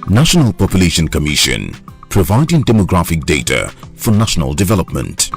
National Population Commission, providing demographic data for national development.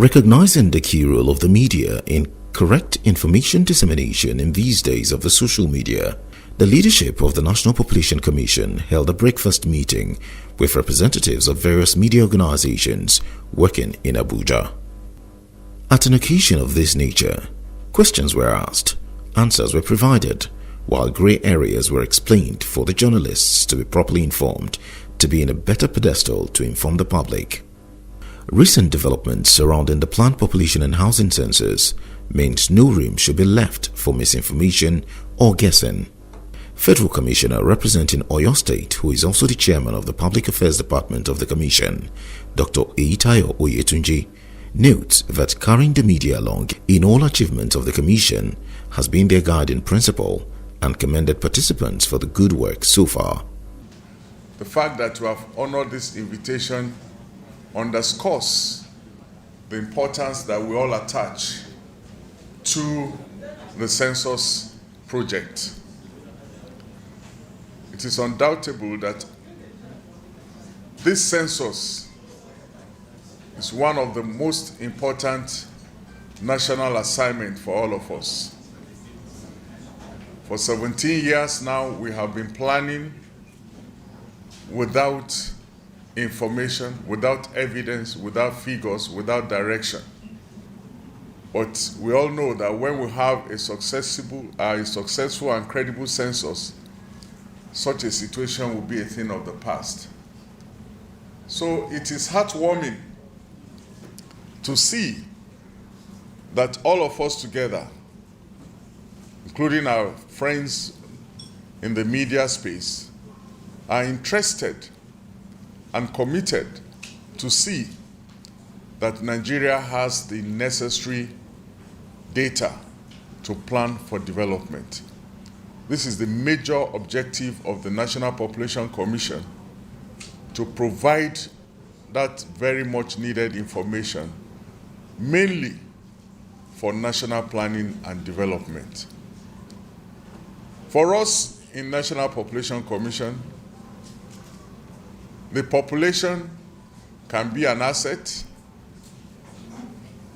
Recognizing the key role of the media in correct information dissemination in these days of the social media, the leadership of the National Population Commission held a breakfast meeting with representatives of various media organizations working in Abuja. At an occasion of this nature, questions were asked, answers were provided, while grey areas were explained for the journalists to be properly informed, to be in a better pedestal to inform the public. Recent developments surrounding the planned population and housing census means no room should be left for misinformation or guessing. Federal Commissioner representing Oyo State, who is also the chairman of the Public Affairs Department of the Commission, Dr. Eitayo Oyetunji, notes that carrying the media along in all achievements of the Commission has been their guiding principle and commended participants for the good work so far. The fact that you have honored this invitation underscores the importance that we all attach to the census project. It is undoubtable that this census is one of the most important national assignments for all of us. For 17 years now, we have been planning without information, without evidence, without figures, without direction. But we all know that when we have a successful and credible census, such a situation will be a thing of the past. So it is heartwarming to see that all of us together, including our friends in the media space, are interested and committed to see that Nigeria has the necessary data to plan for development. This is the major objective of the National Population Commission, to provide that very much needed information, mainly for national planning and development. For us in National Population Commission, the population can be an asset,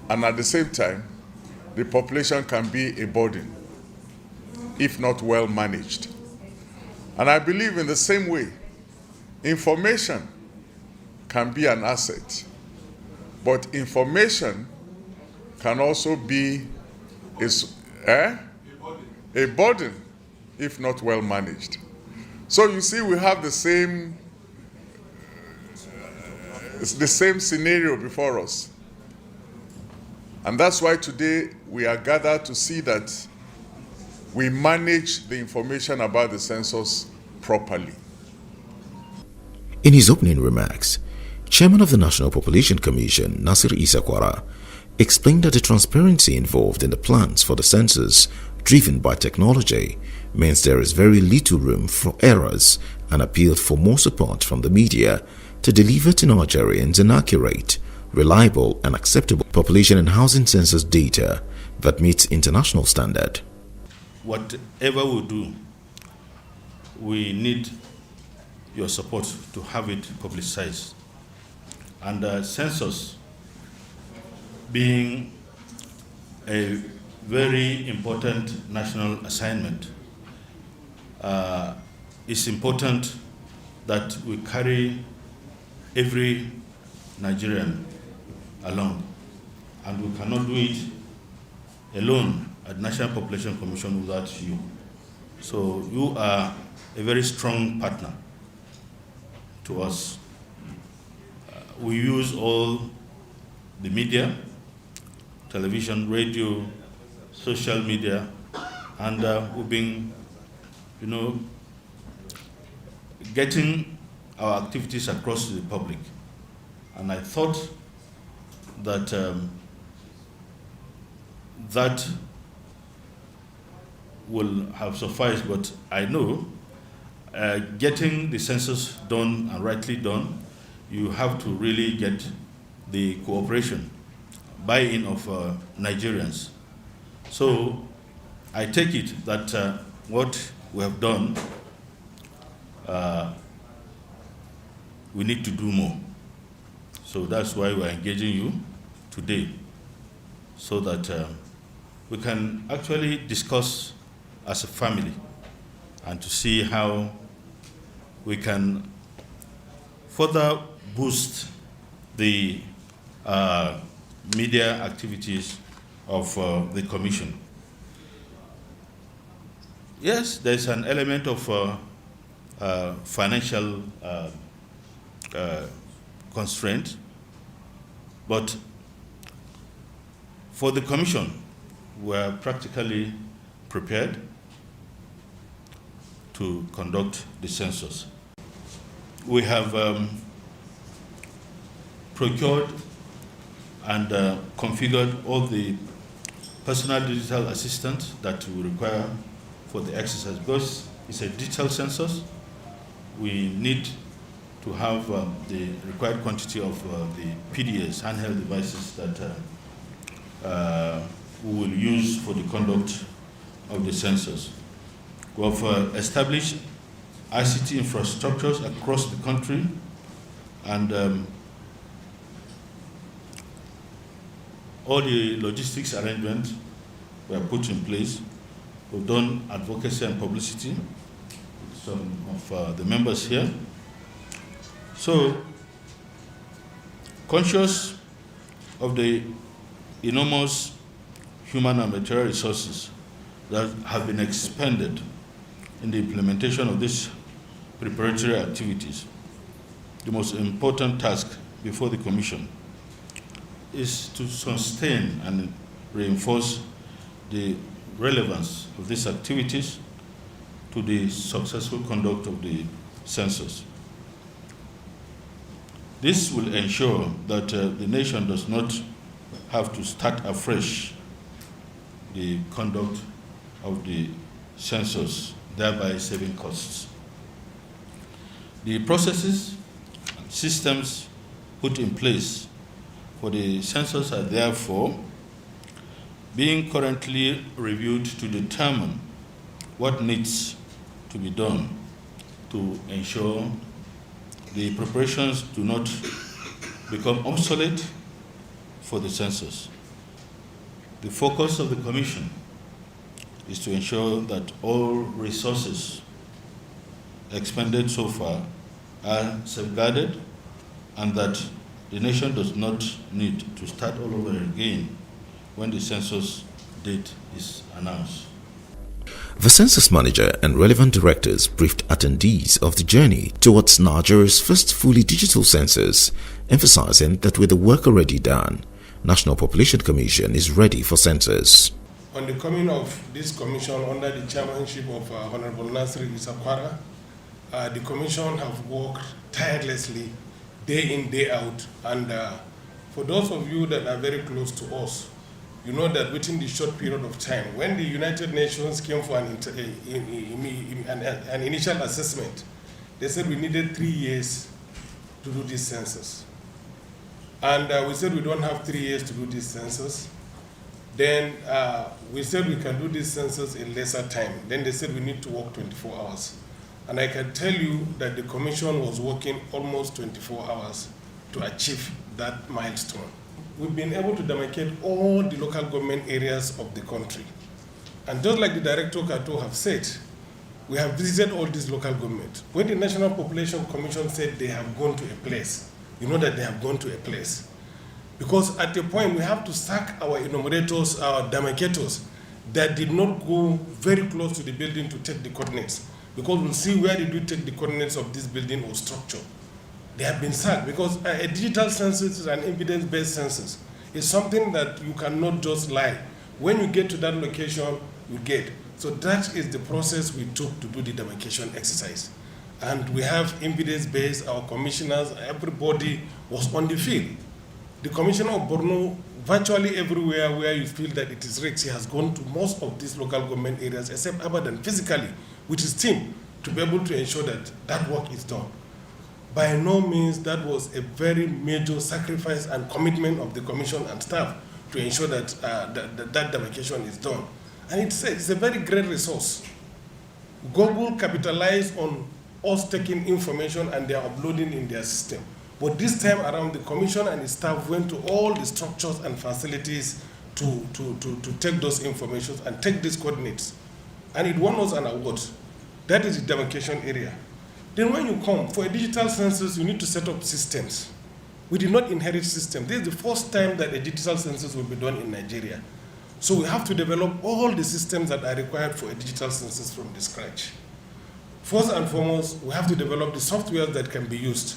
and at the same time, the population can be a burden, if not well managed. And I believe in the same way, information can be an asset, but information can also be a burden, if not well managed. So you see, we have the same scenario before us. And that's why today we are gathered to see that we manage the information about the census properly. In his opening remarks, Chairman of the National Population Commission, Nasir Isakwara, explained that the transparency involved in the plans for the census, driven by technology, means there is very little room for errors, and appealed for more support from the media to deliver to Nigerians an accurate, reliable and acceptable population and housing census data that meets international standard. Whatever we do, we need your support to have it publicized. And census being a very important national assignment, it's important that we carry every Nigerian along, and we cannot do it alone at National Population Commission without you. So you are a very strong partner to us. We use all the media, television, radio, social media, and we've been, getting our activities across to the public. And I thought that that will have sufficed, but I know getting the census done and rightly done, you have to really get the cooperation, buy-in of Nigerians. So I take it that what we have done, we need to do more. So that's why we're engaging you today, so that we can actually discuss as a family and to see how we can further boost the media activities of the Commission. Yes, there's an element of financial constraint, but for the Commission, we're practically prepared to conduct the census. We have procured and configured all the personal digital assistants that we require for the exercise. Because it's a digital census, we need to have the required quantity of the PDAs, handheld devices that we will use for the conduct of the census. We have established ICT infrastructures across the country, and all the logistics arrangements were put in place. We've done advocacy and publicity with some of the members here. So, conscious of the enormous human and material resources that have been expended in the implementation of these preparatory activities, the most important task before the Commission is to sustain and reinforce the relevance of these activities to the successful conduct of the census. This will ensure that the nation does not have to start afresh the conduct of the census, thereby saving costs. The processes and systems put in place for the census are therefore being currently reviewed to determine what needs to be done to ensure the preparations do not become obsolete for the census. The focus of the Commission is to ensure that all resources expended so far are safeguarded and that the nation does not need to start all over again when the census date is announced. The census manager and relevant directors briefed attendees of the journey towards Nigeria's first fully digital census, emphasizing that with the work already done, National Population Commission is ready for census. On the coming of this commission under the chairmanship of Honorable Nasri Isakwara, the commission have worked tirelessly day in, day out, and for those of you that are very close to us, you know that within the short period of time, when the United Nations came for an initial assessment, they said we needed 3 years to do this census. And we said we don't have 3 years to do this census. Then we said we can do this census in lesser time. Then they said we need to work 24 hours. And I can tell you that the commission was working almost 24 hours to achieve that milestone. we've been able to demarcate all the local government areas of the country. And just like the Director Kato have said, we have visited all these local governments. When the National Population Commission said they have gone to a place, you know that they have gone to a place. Because at a point, we have to sack our enumerators, our demarcators, that did not go very close to the building to take the coordinates. Because we'll see where did we take the coordinates of this building or structure. They have been sacked because a digital census is an evidence-based census. It's something that you cannot just lie. When you get to that location, you get. So that is the process we took to do the demarcation exercise. And we have evidence-based, our commissioners, everybody was on the field. The commissioner of Borno, virtually everywhere where you feel that it is rigged, he has gone to most of these local government areas, except Abadan, physically, with his team, to be able to ensure that that work is done. By no means, that was a very major sacrifice and commitment of the commission and staff to ensure that that demarcation is done. And it's a very great resource. Google capitalized on us taking information and they are uploading in their system. But this time around, the commission and the staff went to all the structures and facilities to take those information and take these coordinates. And it won us an award. That is the demarcation area. Then when you come, for a digital census, you need to set up systems. We did not inherit systems. This is the first time that a digital census will be done in Nigeria. So we have to develop all the systems that are required for a digital census from the scratch. First and foremost, we have to develop the software that can be used.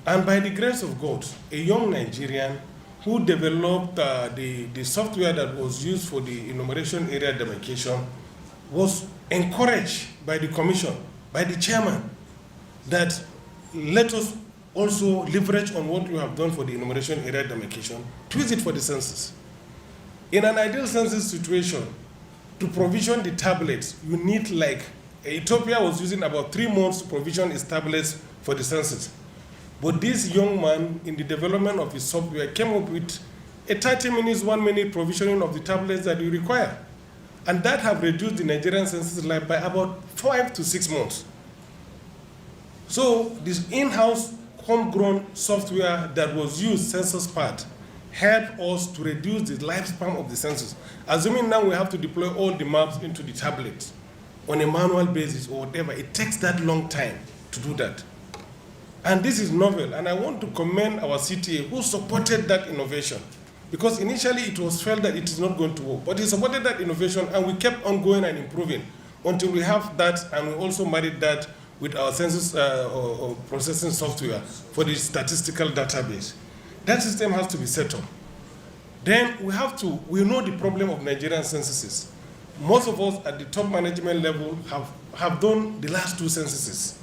And by the grace of God, a young Nigerian who developed the software that was used for the enumeration area demarcation was encouraged by the commission, by the chairman, that let us also leverage on what you have done for the enumeration area demarcation to use it for the census. In an ideal census situation, to provision the tablets, you need Ethiopia was using about 3 months to provision its tablets for the census. But this young man, in the development of his software, came up with a 30 minutes, 1 minute provisioning of the tablets that you require. And that have reduced the Nigerian census life by about 5 to 6 months. So this in-house homegrown software that was used, Census Part, helped us to reduce the lifespan of the census. Assuming now we have to deploy all the maps into the tablets on a manual basis or whatever, it takes that long time to do that. And this is novel, and I want to commend our CTA who supported that innovation. Because initially it was felt that it is not going to work, but he supported that innovation and we kept on going and improving until we have that, and we also married that with our census or processing software for the statistical database. That system has to be set up. Then we know the problem of Nigerian censuses. Most of us at the top management level have done the last 2 censuses.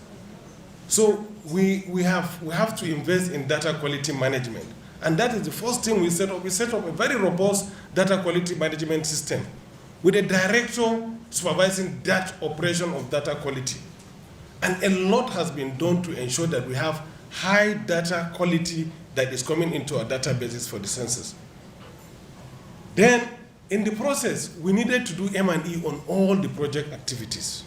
So we have to invest in data quality management. And that is the first thing we set up. We set up a very robust data quality management system with a director supervising that operation of data quality. And a lot has been done to ensure that we have high data quality that is coming into our databases for the census. Then, in the process, we needed to do M&E on all the project activities.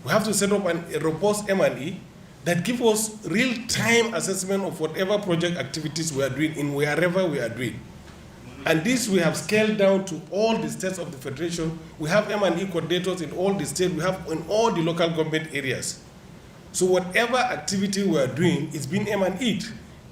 We have to set up a robust M&E that gives us real-time assessment of whatever project activities we are doing in wherever we are doing. And this we have scaled down to all the states of the Federation. We have M&E coordinators in all the states. We have in all the local government areas. So whatever activity we are doing is being M&E'd.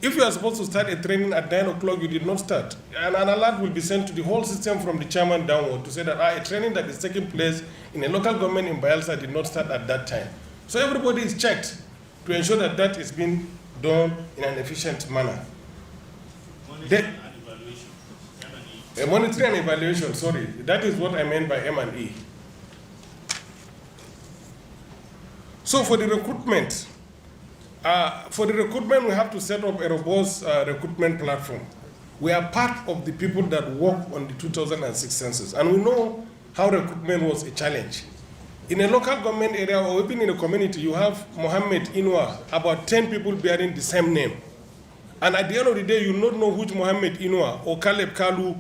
If you are supposed to start a training at 9 o'clock, you did not start. And an alert will be sent to the whole system from the chairman downward to say that a training that is taking place in a local government in Bayelsa did not start at that time. So everybody is checked to ensure that that is being done in an efficient manner. Monitoring and evaluation. M&E. Monitoring and evaluation, sorry. That is what I meant by M&E. So for the recruitment, we have to set up a robust recruitment platform. We are part of the people that work on the 2006 census, and we know how recruitment was a challenge. In a local government area or even in a community, you have Mohammed Inua, about 10 people bearing the same name. And at the end of the day, you not know which Mohammed Inua or Caleb Kalu.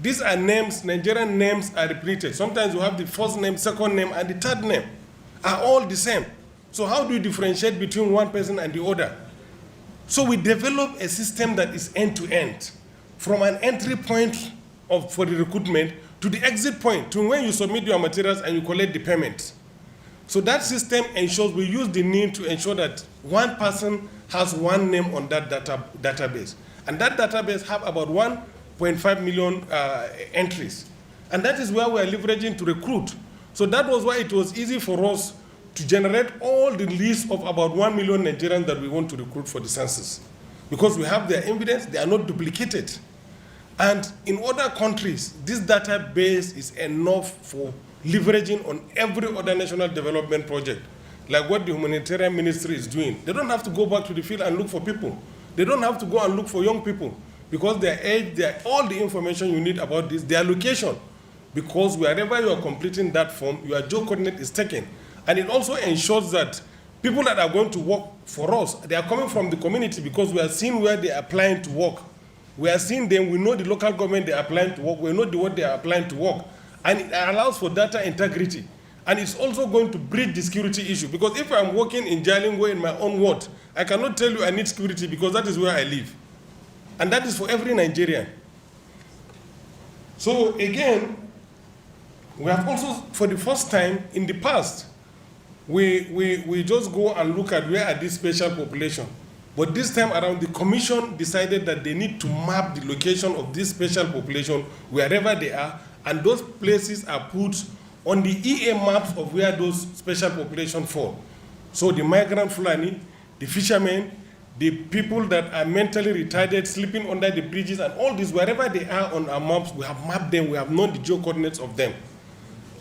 These are names, Nigerian names are repeated. Sometimes you have the first name, second name, and the third name are all the same. So how do you differentiate between one person and the other? So we develop a system that is end-to-end. from an entry point for the recruitment to the exit point, to when you submit your materials and you collect the payment. So that system ensures we use the name to ensure that one person has one name on that database. And that database have about 1.5 million entries. And that is where we are leveraging to recruit. So that was why it was easy for us to generate all the list of about 1 million Nigerians that we want to recruit for the census. Because we have their evidence, they are not duplicated. And in other countries, this database is enough for leveraging on every other national development project, like what the humanitarian ministry is doing. They don't have to go back to the field and look for people. They don't have to go and look for young people because their age, all the information you need about this, their location, because wherever you are completing that form, your geo-coordinate is taken. And it also ensures that people that are going to work for us, they are coming from the community because we are seeing where they are applying to work. We are seeing them, we know the local government they are applying to work, we know what they are applying to work. And it allows for data integrity. And it's also going to bridge the security issue. Because if I'm working in Jalingo in my own ward, I cannot tell you I need security because that is where I live. And that is for every Nigerian. So again, we have also, for the first time in the past, we just go and look at where are these special population. But this time around, the commission decided that they need to map the location of this special population wherever they are, and those places are put on the EA maps of where those special population fall. So the migrant Fulani, the fishermen, the people that are mentally retarded, sleeping under the bridges, and all this, wherever they are on our maps, we have mapped them, we have known the geo-coordinates of them.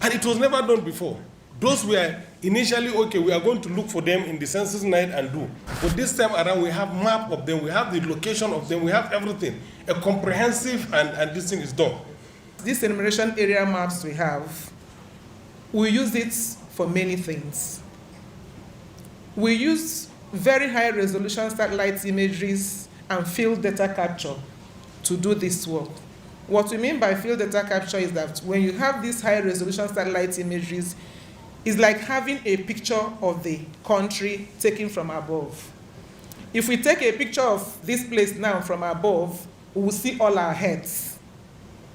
And it was never done before. Those were initially, okay, we are going to look for them in the census night and do. But this time around, we have map of them, we have the location of them, we have everything. A comprehensive, and this thing is done. These enumeration area maps we have, we use it for many things. We use very high resolution satellite imageries and field data capture to do this work. What we mean by field data capture is that when you have these high resolution satellite imageries, it's like having a picture of the country taken from above. If we take a picture of this place now from above, we will see all our heads.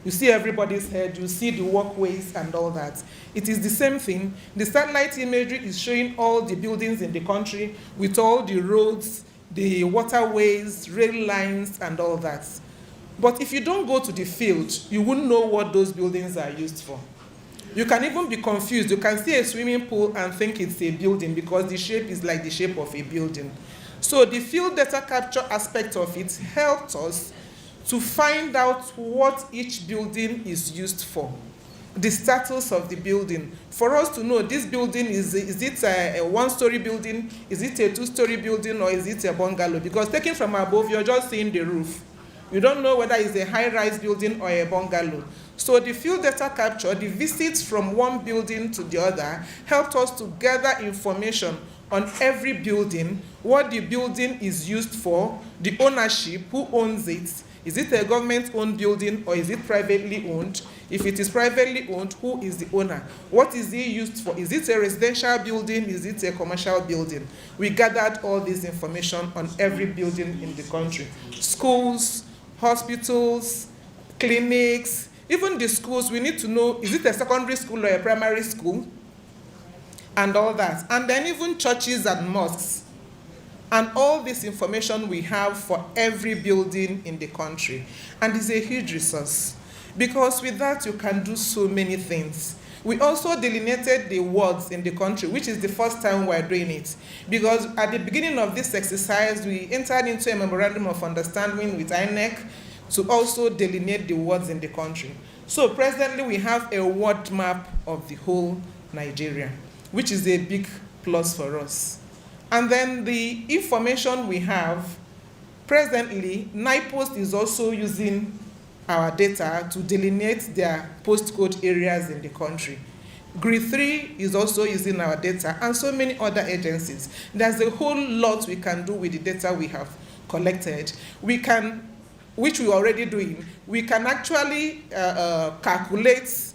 You see everybody's head, you see the walkways and all that. It is the same thing. The satellite imagery is showing all the buildings in the country with all the roads, the waterways, rail lines, and all that. But if you don't go to the field, you wouldn't know what those buildings are used for. You can even be confused. You can see a swimming pool and think it's a building because the shape is like the shape of a building. So the field data capture aspect of it helped us to find out what each building is used for, the status of the building. For us to know this building, is it a one-story building, is it a two-story building, or is it a bungalow? Because taken from above, you're just seeing the roof. You don't know whether it's a high-rise building or a bungalow. So the field data capture, the visits from one building to the other, helped us to gather information on every building, what the building is used for, the ownership, who owns it. Is it a government-owned building or is it privately owned? If it is privately owned, who is the owner? What is it used for? Is it a residential building? Is it a commercial building? We gathered all this information on every building in the country. Schools, hospitals, clinics, even the schools, we need to know, is it a secondary school or a primary school? And all that. And then even churches and mosques. And all this information we have for every building in the country. And it's a huge resource. Because with that, you can do so many things. We also delineated the wards in the country, which is the first time we're doing it. Because at the beginning of this exercise, we entered into a memorandum of understanding with INEC to also delineate the wards in the country. So presently, we have a ward map of the whole Nigeria, which is a big plus for us. And then the information we have, presently, NIPOST is also using our data to delineate their postcode areas in the country. GRI3 is also using our data, and so many other agencies. There's a whole lot we can do with the data we have collected. We can, which we're already doing, we can actually calculate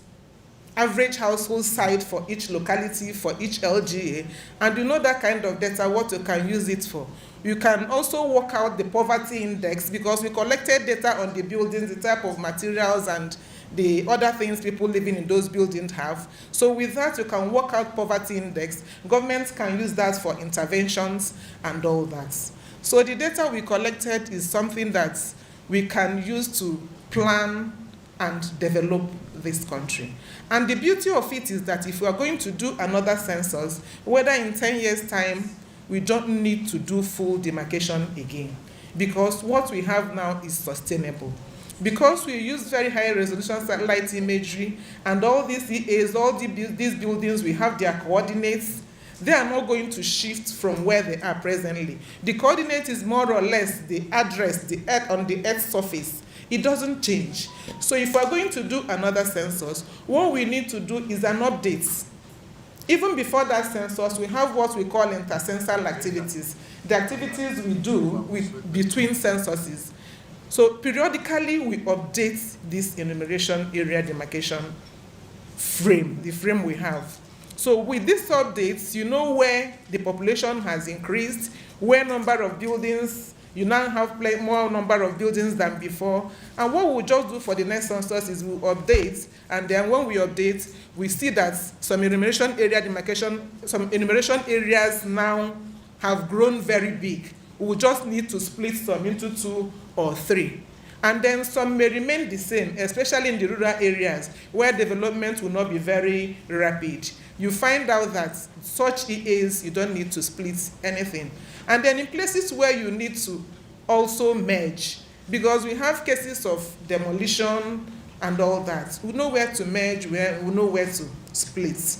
average household size for each locality, for each LGA, and you know that kind of data, what you can use it for. You can also work out the poverty index, because we collected data on the buildings, the type of materials and the other things people living in those buildings have. So with that, you can work out poverty index. Governments can use that for interventions and all that. So the data we collected is something that we can use to plan and develop this country. And the beauty of it is that if we are going to do another census, whether in 10 years' time, we don't need to do full demarcation again, because what we have now is sustainable. Because we use very high resolution satellite imagery and all these EAs, all these buildings, we have their coordinates, they are not going to shift from where they are presently. The coordinate is more or less the address, the earth on the Earth's surface. It doesn't change. So if we're going to do another census, what we need to do is an update. Even before that census, we have what we call intercensal activities, the activities we do between censuses. So periodically, we update this enumeration area demarcation frame, the frame we have. So with these updates, you know where the population has increased, where number of buildings, you now have more number of buildings than before. And what we'll just do for the next census is we'll update, and then when we update, we see that some enumeration area demarcation, some enumeration areas now have grown very big. We'll just need to split some into 2 or 3. And then some may remain the same, especially in the rural areas where development will not be very rapid. You find out that such EAs, you don't need to split anything. And then in places where you need to also merge, because we have cases of demolition and all that, we know where to merge, we know where to split.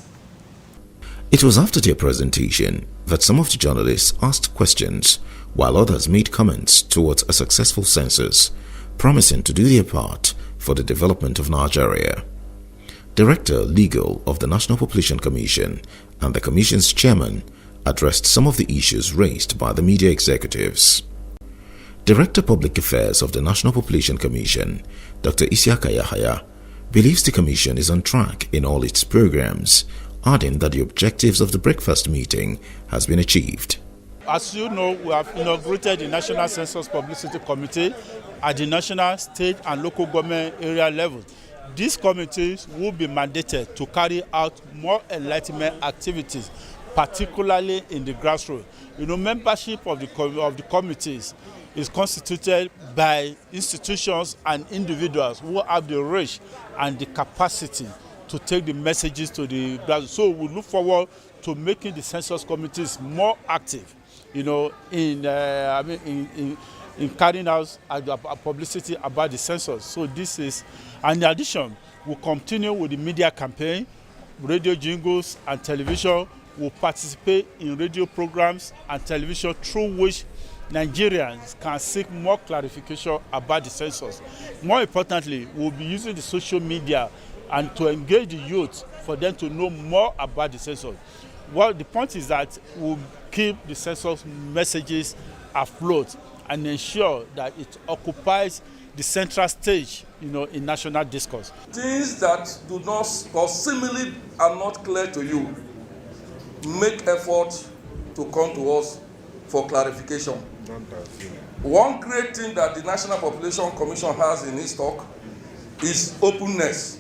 It was after their presentation that some of the journalists asked questions, while others made comments towards a successful census, promising to do their part for the development of Nigeria. Director Legal of the National Population Commission and the Commission's chairman addressed some of the issues raised by the media executives. Director Public Affairs of the National Population Commission, Dr. Isiaka Yahaya, believes the Commission is on track in all its programs, adding that the objectives of the breakfast meeting has been achieved. As you know, we have inaugurated the National Census Publicity Committee at the national, state and local government area level. These committees will be mandated to carry out more enlightenment activities, particularly in the grassroots. You know, membership of the committees is constituted by institutions and individuals who have the reach and the capacity to take the messages to the grassroots. So we look forward to making the census committees more active, you know, in carrying out a publicity about the census. So this is, and in addition, we'll continue with the media campaign, radio jingles and television. Will participate in radio programs and television through which Nigerians can seek more clarification about the census. More importantly, we'll be using the social media and to engage the youth for them to know more about the census. Well, the point is that we'll keep the census messages afloat and ensure that it occupies the central stage, you know, in national discourse. Things that do not or seemingly are not clear to you, make effort to come to us for clarification. One great thing that the National Population Commission has in its stock is openness.